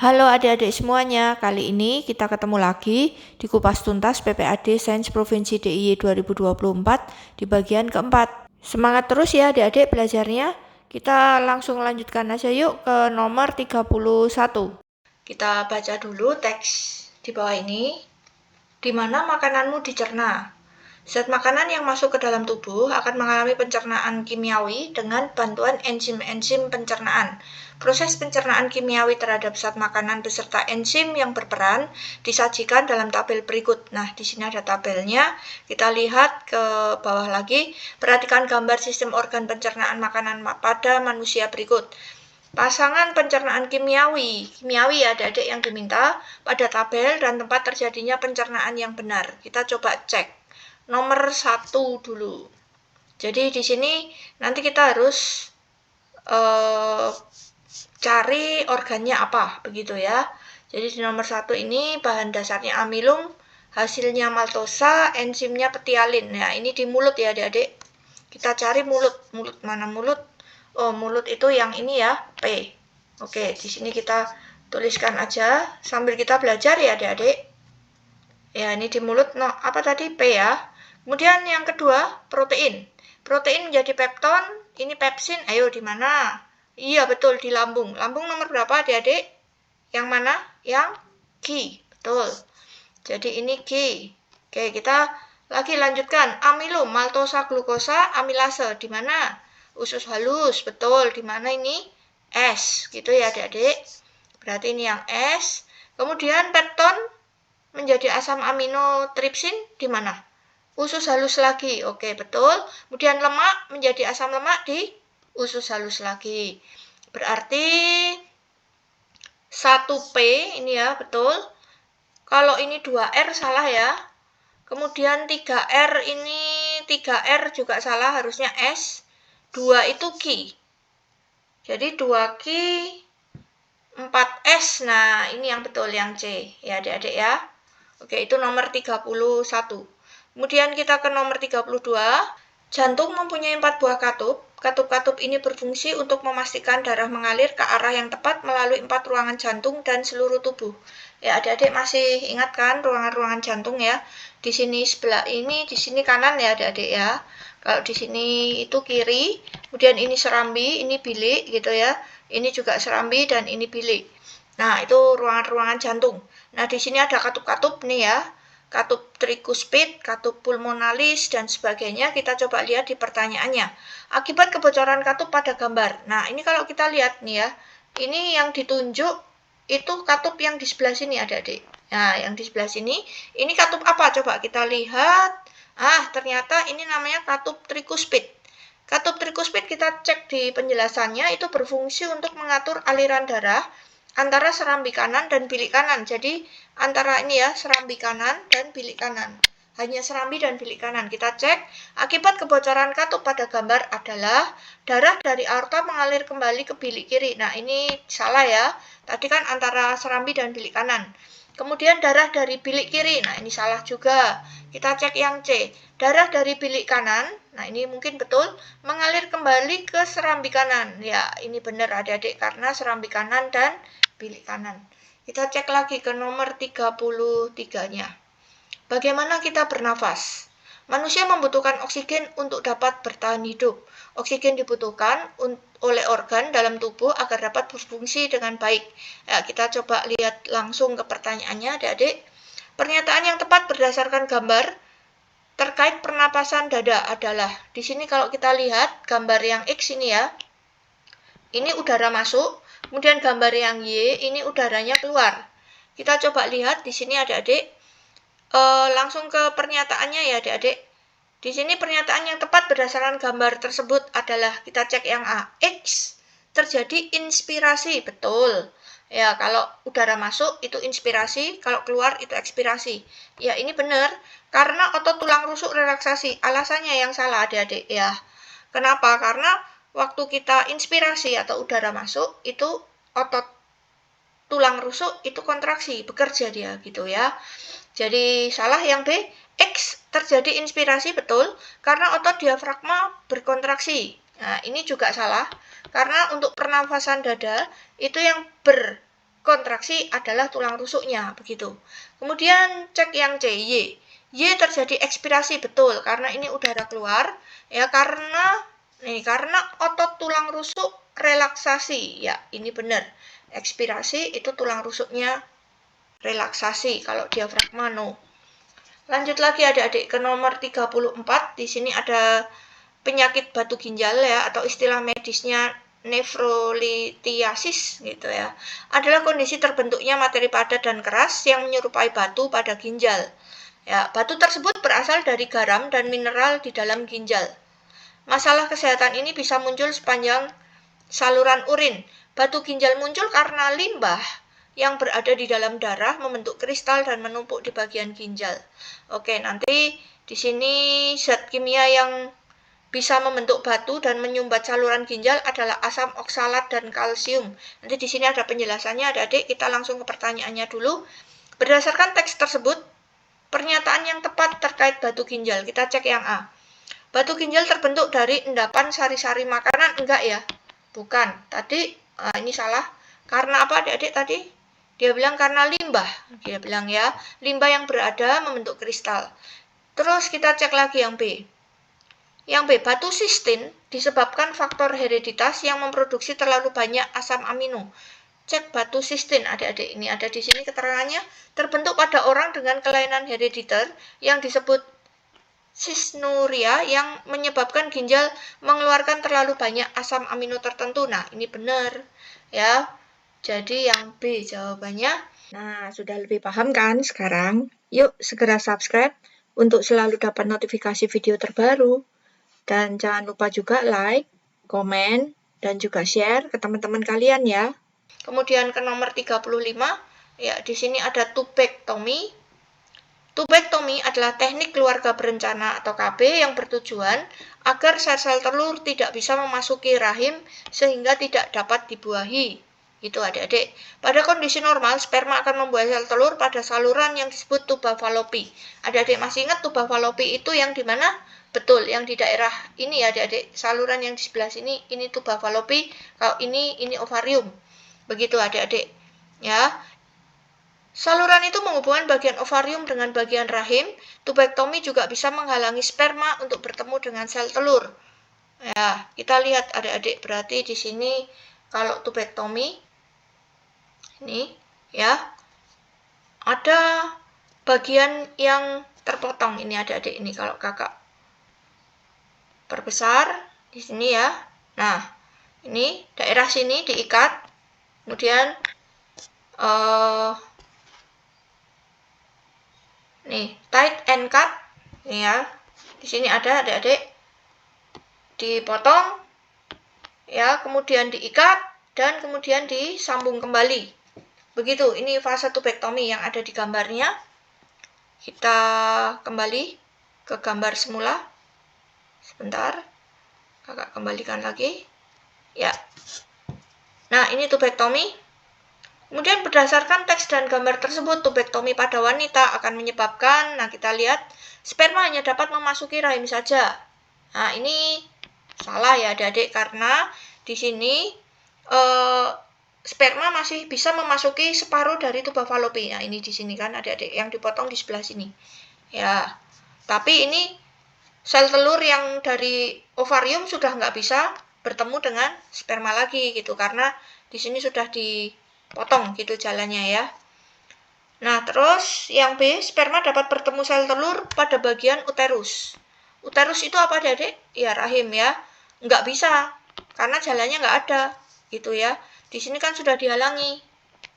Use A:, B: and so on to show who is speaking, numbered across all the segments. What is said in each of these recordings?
A: Halo adik-adik semuanya, kali ini kita ketemu lagi di Kupas Tuntas PPAD Sains Provinsi DIY 2024 di bagian keempat. Semangat terus ya adik-adik belajarnya. Kita langsung lanjutkan aja yuk ke nomor 31. Kita baca dulu teks di bawah ini. Di mana makananmu dicerna? Zat makanan yang masuk ke dalam tubuh akan mengalami pencernaan kimiawi dengan bantuan enzim-enzim pencernaan. Proses pencernaan kimiawi terhadap zat makanan beserta enzim yang berperan disajikan dalam tabel berikut. Nah, di sini ada tabelnya. Kita lihat ke bawah lagi. Perhatikan gambar sistem organ pencernaan makanan pada manusia berikut. Pasangan pencernaan kimiawi adik-adik yang diminta pada tabel dan tempat terjadinya pencernaan yang benar. Kita coba cek. Nomor 1 dulu. Jadi di sini nanti kita harus cari organnya apa, begitu ya. Jadi di nomor 1 ini bahan dasarnya amilum, hasilnya maltosa, enzimnya petialin. Nah, ini di mulut ya adik-adik. Kita cari mulut. Mulut mana mulut? Oh, mulut itu yang ini ya, P. Oke, di sini kita tuliskan aja sambil kita belajar ya adik-adik. Ya, ini di mulut, no, apa tadi? P ya. Kemudian yang kedua, protein. Protein menjadi pepton, ini pepsin. Ayo, di mana? Iya, betul, di lambung. Lambung nomor berapa adik-adik? Yang mana? Yang G. Betul. Jadi ini G. Oke, kita lagi lanjutkan. Amilum, maltosa, glukosa, amilase. Di mana? Usus halus. Betul. Di mana ini? S. Gitu ya adik-adik. Berarti ini yang S. Kemudian pepton menjadi asam amino tripsin di mana? Usus halus lagi. Oke, betul. Kemudian lemak menjadi asam lemak di usus halus lagi. Berarti 1P ini ya, betul. Kalau ini 2R salah ya. Kemudian 3R ini 3R juga salah, harusnya S. 2 itu Q. Jadi 2Q 4S. Nah, ini yang betul yang C. Ya, adik-adik ya. Oke, itu nomor 31. Kemudian kita ke nomor 32. Jantung mempunyai 4 buah katup. Katup-katup ini berfungsi untuk memastikan darah mengalir ke arah yang tepat melalui 4 ruangan jantung dan seluruh tubuh. Ya, adik-adik masih ingat kan ruangan-ruangan jantung ya? Di sini sebelah ini, di sini kanan ya adik-adik ya. Kalau di sini itu kiri, kemudian ini serambi, ini bilik gitu ya. Ini juga serambi dan ini bilik. Nah, itu ruangan-ruangan jantung. Nah, di sini ada katup-katup nih ya. Katup trikuspid, katup pulmonalis, dan sebagainya. Kita coba lihat di pertanyaannya. Akibat kebocoran katup pada gambar. Nah, ini kalau kita lihat nih ya. Ini yang ditunjuk, itu katup yang di sebelah sini adik-adik. Nah, yang di sebelah sini, ini katup apa? Coba kita lihat. Ternyata ini namanya katup trikuspid. Katup trikuspid kita cek di penjelasannya, itu berfungsi untuk mengatur aliran darah antara serambi kanan dan bilik kanan. Jadi antara ini ya, serambi kanan dan bilik kanan. Hanya serambi dan bilik kanan. Kita cek, akibat kebocoran katup pada gambar adalah darah dari aorta mengalir kembali ke bilik kiri. Nah, ini salah ya. Tadi kan antara serambi dan bilik kanan. Kemudian darah dari bilik kiri. Nah, ini salah juga. Kita cek yang C. Darah dari bilik kanan. Nah, ini mungkin betul. Mengalir kembali ke serambi kanan. Ya, ini benar adik-adik. Karena serambi kanan dan bilik kanan. Kita cek lagi ke nomor 33-nya. Bagaimana kita bernafas? Manusia membutuhkan oksigen untuk dapat bertahan hidup. Oksigen dibutuhkan oleh organ dalam tubuh agar dapat berfungsi dengan baik. Ya, kita coba lihat langsung ke pertanyaannya, adik-adik. Pernyataan yang tepat berdasarkan gambar terkait pernapasan dada adalah, di sini kalau kita lihat gambar yang X ini ya, ini udara masuk, kemudian gambar yang Y, ini udaranya keluar. Kita coba lihat di sini adik-adik. Langsung ke pernyataannya ya adik-adik. Di sini pernyataan yang tepat berdasarkan gambar tersebut adalah, kita cek yang A. X, terjadi inspirasi, betul. Ya, kalau udara masuk itu inspirasi, kalau keluar itu ekspirasi. Ya, ini benar. Karena otot tulang rusuk relaksasi. Alasannya yang salah adik-adik ya. Kenapa? Karena waktu kita inspirasi atau udara masuk, itu otot tulang rusuk itu kontraksi, bekerja dia gitu ya. Jadi salah yang B, X terjadi inspirasi, betul, karena otot diafragma berkontraksi. Nah, ini juga salah, karena untuk pernafasan dada itu yang berkontraksi reaksi adalah tulang rusuknya, begitu. Kemudian cek yang C, Y. Y terjadi ekspirasi, betul, karena ini udara keluar, ya, karena otot tulang rusuk relaksasi, ya, ini benar. Ekspirasi itu tulang rusuknya relaksasi, kalau diafragma no. Lanjut lagi adik-adik ke nomor 34, di sini ada penyakit batu ginjal ya, atau istilah medisnya nefrolithiasis gitu ya. Adalah kondisi terbentuknya materi padat dan keras yang menyerupai batu pada ginjal. Ya, batu tersebut berasal dari garam dan mineral di dalam ginjal. Masalah kesehatan ini bisa muncul sepanjang saluran urin. Batu ginjal muncul karena limbah yang berada di dalam darah membentuk kristal dan menumpuk di bagian ginjal. Oke, nanti di sini zat kimia yang bisa membentuk batu dan menyumbat saluran ginjal adalah asam oksalat dan kalsium. Nanti di sini ada penjelasannya, adik-adik. Kita langsung ke pertanyaannya dulu. Berdasarkan teks tersebut, pernyataan yang tepat terkait batu ginjal. Kita cek yang A. Batu ginjal terbentuk dari endapan sari-sari makanan. Enggak ya? Bukan. Tadi, ini salah. Karena apa adik-adik tadi? Dia bilang karena limbah. Dia bilang ya, limbah yang berada membentuk kristal. Terus kita cek lagi yang B. Yang B, batu sistin disebabkan faktor hereditas yang memproduksi terlalu banyak asam amino. Cek batu sistin, adik-adik. Ini ada di sini keterangannya. Terbentuk pada orang dengan kelainan herediter yang disebut cysnuria yang menyebabkan ginjal mengeluarkan terlalu banyak asam amino tertentu. Nah, ini benar. Ya, jadi yang B jawabannya. Nah, sudah lebih paham kan sekarang? Yuk, segera subscribe untuk selalu dapat notifikasi video terbaru. Dan jangan lupa juga like, komen, dan juga share ke teman-teman kalian ya. Kemudian ke nomor 35, ya di sini ada tubektomi. Tubektomi adalah teknik keluarga berencana atau KB yang bertujuan agar sel-sel telur tidak bisa memasuki rahim sehingga tidak dapat dibuahi. Itu adik-adik. Pada kondisi normal, sperma akan membuahi sel telur pada saluran yang disebut tuba falopi. Adik-adik masih ingat tuba falopi itu yang di mana? Betul, yang di daerah ini ya adik-adik. Saluran yang di sebelah sini, ini tuba falopi. Kalau ini ovarium. Begitu adik-adik. Ya. Saluran itu menghubungkan bagian ovarium dengan bagian rahim. Tubektomi juga bisa menghalangi sperma untuk bertemu dengan sel telur. Ya, kita lihat adik-adik. Berarti di sini kalau tubektomi ini ya ada bagian yang terpotong. Ini adik-adik, ini kalau kakak perbesar di sini ya. Nah, ini daerah sini diikat. Kemudian nih tight and cut, nih ya. Di sini ada adik-adik dipotong, ya, kemudian diikat dan kemudian disambung kembali. Begitu. Ini fase tubektomi yang ada di gambarnya. Kita kembali ke gambar semula. Sebentar, kakak kembalikan lagi. Ya. Nah, ini tubektomi. Kemudian berdasarkan teks dan gambar tersebut, tubektomi pada wanita akan menyebabkan, nah kita lihat, sperma hanya dapat memasuki rahim saja. Nah, ini salah ya adik-adik, karena di sini sperma masih bisa memasuki separuh dari tuba falopi. Nah, ini di sini kan adik-adik yang dipotong di sebelah sini. Ya, tapi ini sel telur yang dari ovarium sudah nggak bisa bertemu dengan sperma lagi gitu, karena di sini sudah dipotong gitu jalannya ya. Nah, terus yang B, sperma dapat bertemu sel telur pada bagian uterus. Uterus itu apa adik? Ya, rahim ya. Nggak bisa, karena jalannya nggak ada gitu ya. Di sini kan sudah dihalangi,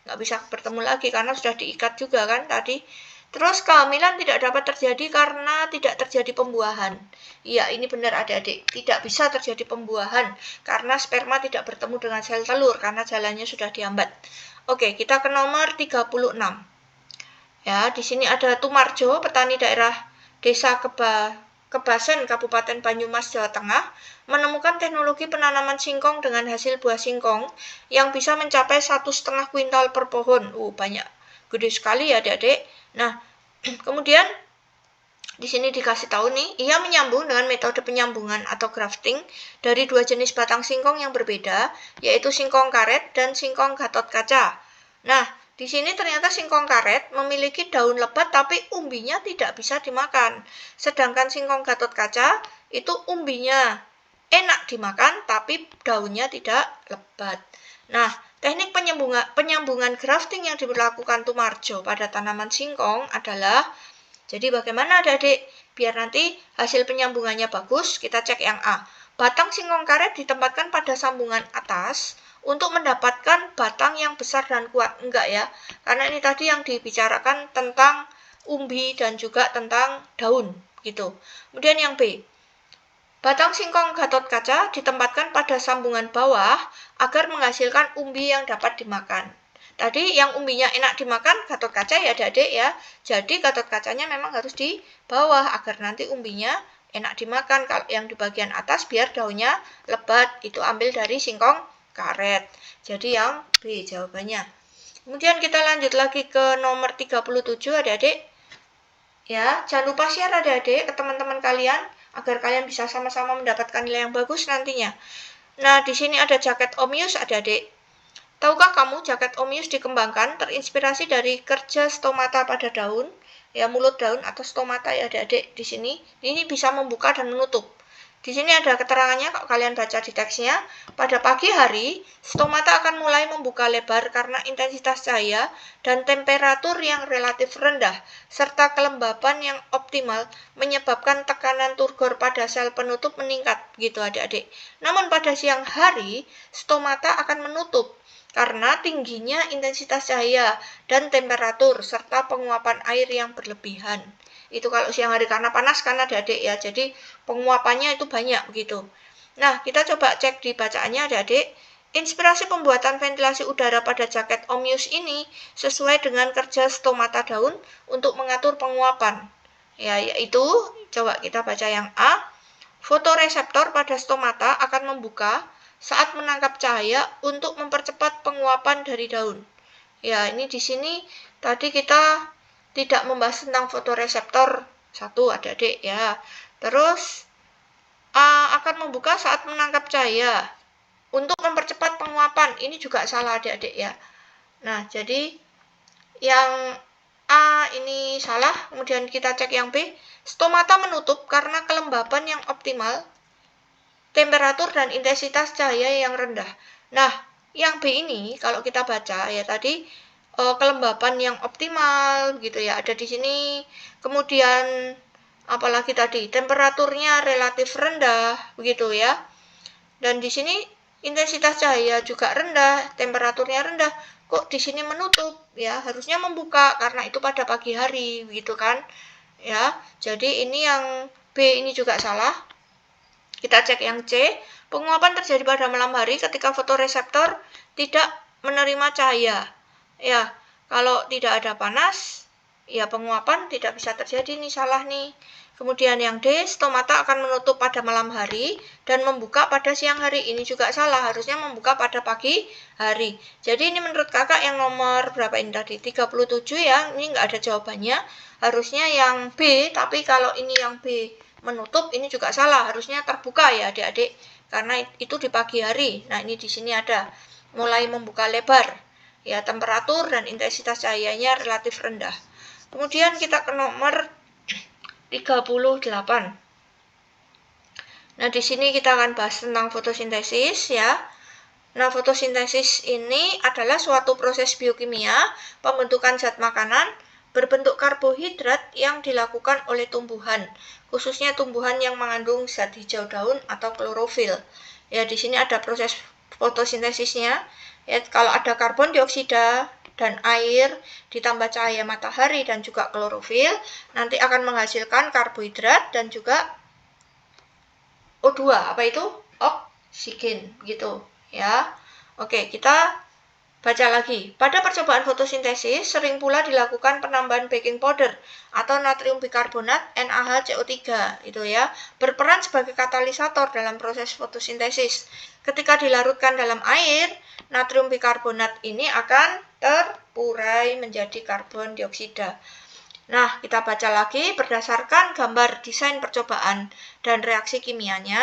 A: nggak bisa bertemu lagi karena sudah diikat juga kan tadi. Terus kehamilan tidak dapat terjadi karena tidak terjadi pembuahan. Iya, ini benar adik-adik. Tidak bisa terjadi pembuahan karena sperma tidak bertemu dengan sel telur karena jalannya sudah dihambat. Oke, kita ke nomor 36. Ya, di sini ada Tumarjo, petani daerah Desa Kebasen, Kabupaten Banyumas, Jawa Tengah, menemukan teknologi penanaman singkong dengan hasil buah singkong yang bisa mencapai 1,5 kuintal per pohon. Banyak. Gede sekali ya adik-adik. Nah, kemudian di sini dikasih tahu nih, ia menyambung dengan metode penyambungan atau grafting dari dua jenis batang singkong yang berbeda, yaitu singkong karet dan singkong Gatot kaca. Nah, di sini ternyata singkong karet memiliki daun lebat tapi umbinya tidak bisa dimakan. Sedangkan singkong Gatot Kaca itu umbinya enak dimakan tapi daunnya tidak lebat. Nah, teknik penyambungan grafting yang dilakukan Tumarjo pada tanaman singkong adalah, jadi bagaimana adik-adik? Biar nanti hasil penyambungannya bagus, kita cek yang A. Batang singkong karet ditempatkan pada sambungan atas untuk mendapatkan batang yang besar dan kuat. Enggak ya, karena ini tadi yang dibicarakan tentang umbi dan juga tentang daun gitu. Kemudian yang B, batang singkong Gatot Kaca ditempatkan pada sambungan bawah agar menghasilkan umbi yang dapat dimakan. Tadi yang umbinya enak dimakan Gatot Kaca ya adik-adik ya. Jadi Gatot Kacanya memang harus di bawah agar nanti umbinya enak dimakan. Kalau yang di bagian atas biar daunnya lebat, itu ambil dari singkong karet. Jadi yang B jawabannya. Kemudian kita lanjut lagi ke nomor 37 adik-adik. Ya, jangan lupa share adik-adik ke teman-teman kalian agar kalian bisa sama-sama mendapatkan nilai yang bagus nantinya. Nah, di sini ada jaket Omius adik-adik. Tahukah kamu jaket Omius dikembangkan terinspirasi dari kerja stomata pada daun, ya mulut daun atau stomata ya adik-adik di sini. Ini bisa membuka dan menutup. Di sini ada keterangannya kalau kalian baca di teksnya. Pada pagi hari, stomata akan mulai membuka lebar karena intensitas cahaya dan temperatur yang relatif rendah, serta kelembapan yang optimal menyebabkan tekanan turgor pada sel penutup meningkat, gitu adik-adik. Namun pada siang hari, stomata akan menutup karena tingginya intensitas cahaya dan temperatur serta penguapan air yang berlebihan. Itu kalau siang hari karena panas kan adik-adik ya, jadi penguapannya itu banyak begitu. Nah, kita coba cek di bacaannya adik-adik. Inspirasi pembuatan ventilasi udara pada jaket Omius ini sesuai dengan kerja stomata daun untuk mengatur penguapan. Ya, yaitu, coba kita baca yang A. Fotoreseptor pada stomata akan membuka saat menangkap cahaya untuk mempercepat penguapan dari daun. Ya, ini di sini tadi kita tidak membahas tentang fotoreseptor satu adik-adik ya. Terus akan membuka saat menangkap cahaya untuk mempercepat penguapan. Ini juga salah adik-adik ya. Nah, jadi yang A ini salah. Kemudian kita cek yang B. Stomata menutup karena kelembapan yang optimal, temperatur dan intensitas cahaya yang rendah. Nah, yang B ini kalau kita baca ya tadi kelembapan yang optimal gitu ya, ada di sini. Kemudian apalagi tadi temperaturnya relatif rendah begitu ya. Dan di sini intensitas cahaya juga rendah, temperaturnya rendah. Kok di sini menutup ya? Harusnya membuka karena itu pada pagi hari begitu kan. Ya. Jadi ini yang B ini juga salah. Kita cek yang C, penguapan terjadi pada malam hari ketika fotoreseptor tidak menerima cahaya. Ya, kalau tidak ada panas, ya penguapan tidak bisa terjadi, nih salah nih. Kemudian yang D, stomata akan menutup pada malam hari dan membuka pada siang hari. Ini juga salah, harusnya membuka pada pagi hari. Jadi ini menurut kakak yang nomor berapa ini tadi? 37 ya, ini nggak ada jawabannya. Harusnya yang B, tapi kalau ini yang B menutup ini juga salah, harusnya terbuka ya adik-adik karena itu di pagi hari. Nah, ini di sini ada mulai membuka lebar. Ya, temperatur dan intensitas cahayanya relatif rendah. Kemudian kita ke nomor 38. Nah, di sini kita akan bahas tentang fotosintesis ya. Nah, fotosintesis ini adalah suatu proses biokimia pembentukan zat makanan berbentuk karbohidrat yang dilakukan oleh tumbuhan, khususnya tumbuhan yang mengandung zat hijau daun atau klorofil. Ya, di sini ada proses fotosintesisnya. Ya, kalau ada karbon dioksida dan air ditambah cahaya matahari dan juga klorofil, nanti akan menghasilkan karbohidrat dan juga O2. Apa itu? Oksigen, gitu ya. Oke, kita baca lagi. Pada percobaan fotosintesis, sering pula dilakukan penambahan baking powder atau natrium bikarbonat NaHCO3 itu ya, berperan sebagai katalisator dalam proses fotosintesis. Ketika dilarutkan dalam air, natrium bikarbonat ini akan terpurai menjadi karbon dioksida. Nah, kita baca lagi berdasarkan gambar desain percobaan dan reaksi kimianya.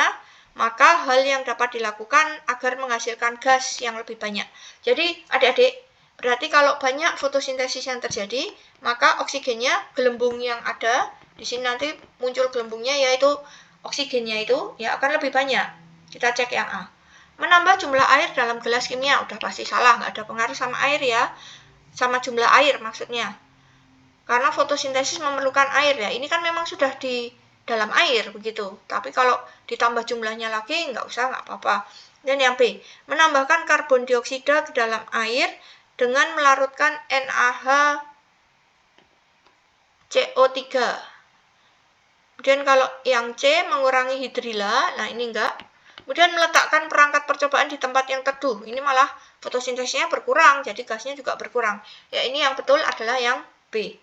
A: Maka hal yang dapat dilakukan agar menghasilkan gas yang lebih banyak. Jadi adik-adik, Berarti kalau banyak fotosintesis yang terjadi, maka oksigennya, gelembung yang ada, di sini nanti muncul gelembungnya yaitu oksigennya itu ya akan lebih banyak. Kita cek yang A. Menambah jumlah air dalam gelas kimia, udah pasti salah, nggak ada pengaruh sama air ya. Sama jumlah air maksudnya. Karena fotosintesis memerlukan air ya. Ini kan memang sudah di dalam air begitu. Tapi kalau ditambah jumlahnya lagi nggak usah, nggak apa-apa. Dan yang B, menambahkan karbon dioksida ke dalam air dengan melarutkan NaHCO3. Kemudian kalau yang C, mengurangi hidrila. Nah, ini enggak. Kemudian meletakkan perangkat percobaan di tempat yang teduh. Ini malah fotosintesisnya berkurang, jadi gasnya juga berkurang. Ya, ini yang betul adalah yang B.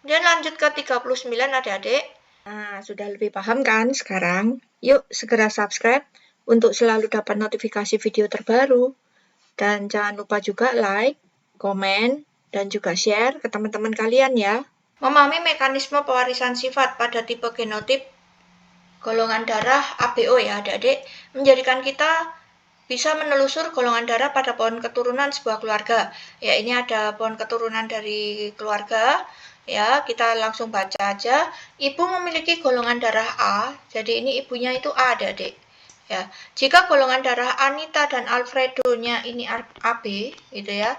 A: Kemudian lanjut ke 39 adik-adik. Nah, sudah lebih paham kan sekarang? Yuk segera subscribe untuk selalu dapat notifikasi video terbaru. Dan jangan lupa juga like, komen, dan juga share ke teman-teman kalian ya. Memahami mekanisme pewarisan sifat pada tipe genotip golongan darah ABO ya adik-adik, menjadikan kita bisa menelusur golongan darah pada pohon keturunan sebuah keluarga. Ya, ini ada pohon keturunan dari keluarga. Ya, kita langsung baca aja. Ibu memiliki golongan darah A, jadi ini ibunya itu A adik-adik. Ya, jika golongan darah Anita dan Alfredo-nya ini AB, gitu ya.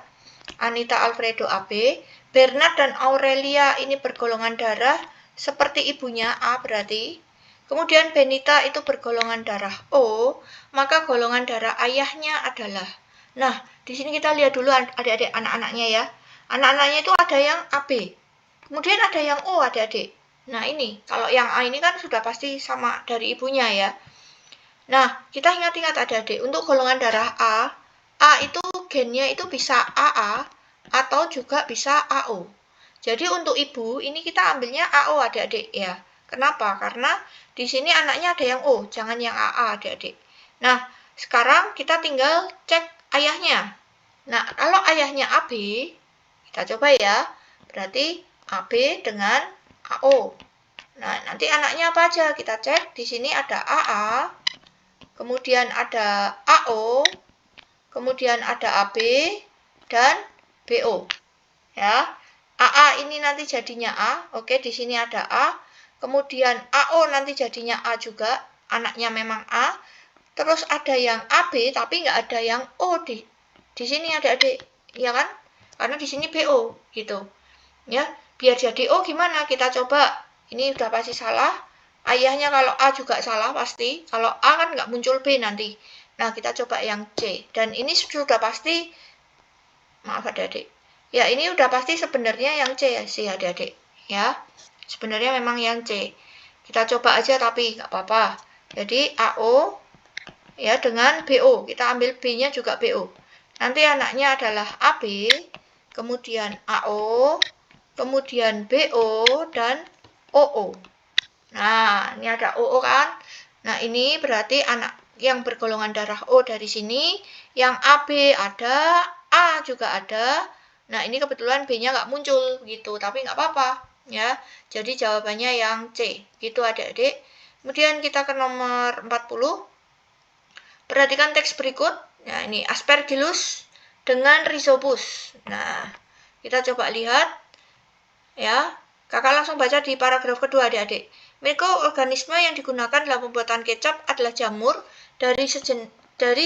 A: Anita Alfredo AB, Bernard dan Aurelia ini bergolongan darah seperti ibunya A berarti. Kemudian Benita itu bergolongan darah O, maka golongan darah ayahnya adalah. Nah, di sini kita lihat dulu adik-adik anak-anaknya ya. Anak-anaknya itu ada yang AB. Kemudian ada yang O adik-adik. Nah, ini kalau yang A ini kan sudah pasti sama dari ibunya ya. Nah, kita ingat-ingat adik-adik, untuk golongan darah A itu gennya itu bisa AA atau juga bisa AO. Jadi untuk ibu ini kita ambilnya AO adik-adik ya. Kenapa? Karena di sini anaknya ada yang O, jangan yang AA adik-adik. Nah, sekarang kita tinggal cek ayahnya. Nah, kalau ayahnya AB, kita coba ya. Berarti AB dengan AO. Nah, nanti anaknya apa aja? Kita cek. Di sini ada AA, kemudian ada AO, kemudian ada AB, dan BO. Ya, AA ini nanti jadinya A. Oke, di sini ada A. Kemudian AO nanti jadinya A juga. Anaknya memang A. Terus ada yang AB, tapi nggak ada yang O di sini adik-adik. Ya kan? Karena di sini BO, gitu. Ya, biar jadi O gimana? Kita coba. Ini udah pasti salah. Ayahnya kalau A juga salah pasti. Kalau A kan nggak muncul B nanti. Nah, kita coba yang C. Dan ini sudah pasti, maaf adik-adik. Ya, ini udah pasti sebenarnya yang C ya, sih adik-adik. Ya, sebenarnya memang yang C. Kita coba aja tapi nggak apa-apa. Jadi AO ya dengan BO. Kita ambil B-nya juga BO. Nanti anaknya adalah AB, kemudian AO, kemudian BO, dan OO. Nah, ini ada OO kan? Nah, ini berarti anak yang bergolongan darah O dari sini, yang AB ada, A juga ada. Nah, ini kebetulan B-nya nggak muncul gitu, tapi nggak apa-apa ya. Jadi jawabannya yang C. Gitu adik-adik. Kemudian kita ke nomor 40. Perhatikan teks berikut. Nah, ini Aspergillus dengan Rhizopus. Nah, kita coba lihat ya. Kakak langsung baca di paragraf kedua adik-adik. Mikroorganisme yang digunakan dalam pembuatan kecap adalah jamur dari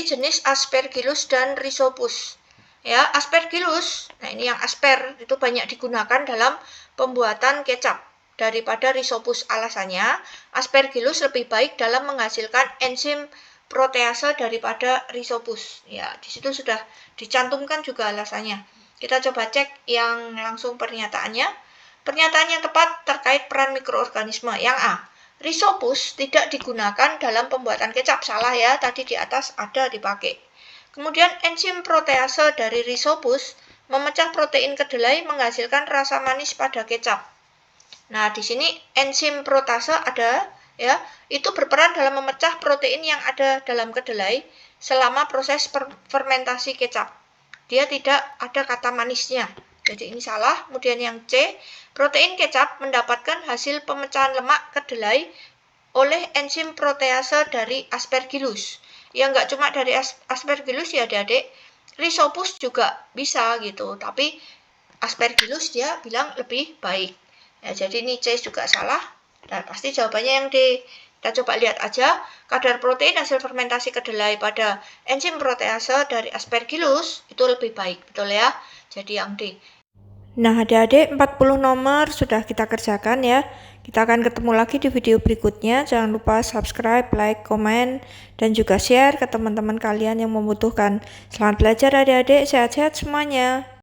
A: jenis Aspergillus dan Rhizopus. Ya, Aspergillus, nah ini yang asper itu banyak digunakan dalam pembuatan kecap daripada Rhizopus. Alasannya, Aspergillus lebih baik dalam menghasilkan enzim protease daripada Rhizopus. Ya, di situ sudah dicantumkan juga alasannya. Kita coba cek yang langsung pernyataannya. Pernyataan yang tepat terkait peran mikroorganisme. Yang A, Rhizopus tidak digunakan dalam pembuatan kecap. Salah ya, tadi di atas ada dipakai. Kemudian enzim protease dari Rhizopus memecah protein kedelai menghasilkan rasa manis pada kecap. Nah, di sini enzim protease ada ya, itu berperan dalam memecah protein yang ada dalam kedelai selama proses fermentasi kecap. Dia tidak ada kata manisnya. Jadi ini salah. Kemudian yang C, protein kecap mendapatkan hasil pemecahan lemak kedelai oleh enzim protease dari Aspergillus. Ya nggak cuma dari Aspergillus ya adik-adik. Rhizopus juga bisa gitu, tapi Aspergillus dia bilang lebih baik. Ya, jadi ini C juga salah. Dan pasti jawabannya yang D. Kita coba lihat aja kadar protein hasil fermentasi kedelai pada enzim protease dari Aspergillus itu lebih baik, betul ya? Jadi yang D. Nah, adik-adik 40 nomor sudah kita kerjakan ya. Kita akan ketemu lagi di video berikutnya. Jangan lupa subscribe, like, komen, dan juga share ke teman-teman kalian yang membutuhkan. Selamat belajar adik-adik, sehat-sehat semuanya.